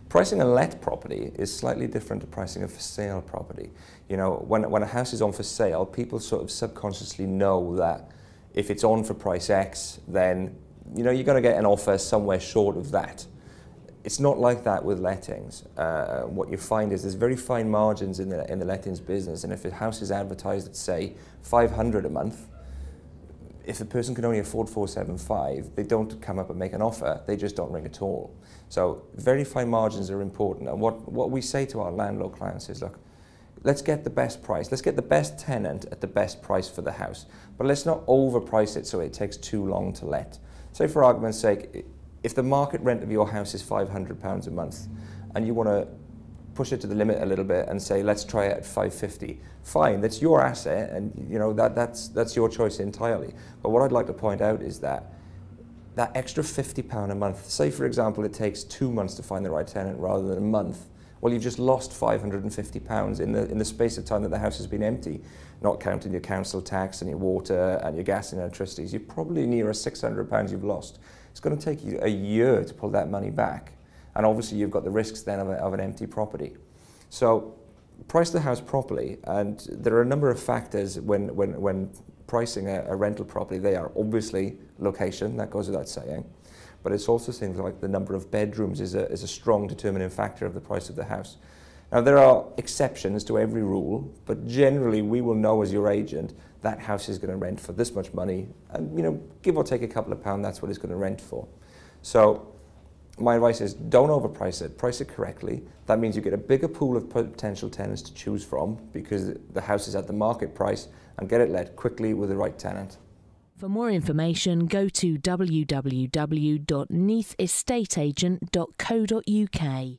Pricing a let property is slightly different to pricing a for sale property. You know, when a house is on for sale, people sort of subconsciously know that if it's on for price X, then, you know, you're going to get an offer somewhere short of that. It's not like that with lettings. What you find is there's very fine margins in the lettings business, and if a house is advertised at, say, $500 a month, if the person can only afford 475, they don't come up and make an offer, they just don't ring at all. So very fine margins are important, and what we say to our landlord clients is, look, let's get the best price, let's get the best tenant at the best price for the house, but let's not overprice it so it takes too long to let. So for argument's sake, if the market rent of your house is £500 a month, and you want to push it to the limit a little bit and say, let's try it at 550. Fine, that's your asset, and you know that's your choice entirely. But what I'd like to point out is that that extra £50 a month, say for example it takes 2 months to find the right tenant rather than a month, well, you've just lost £550 in the space of time that the house has been empty, not counting your council tax and your water and your gas and electricity. You're probably near £600 you've lost. It's going to take you a year to pull that money back. And obviously you've got the risks then of an empty property. So price the house properly, and there are a number of factors when pricing a rental property. They are obviously location, that goes without saying, but it's also things like the number of bedrooms is a strong determining factor of the price of the house. Now there are exceptions to every rule, but generally we will know as your agent that house is going to rent for this much money, and you know, give or take a couple of pounds, that's what it's going to rent for. So my advice is don't overprice it, price it correctly. That means you get a bigger pool of potential tenants to choose from because the house is at the market price, and get it let quickly with the right tenant. For more information, go to www.neathestateagent.co.uk.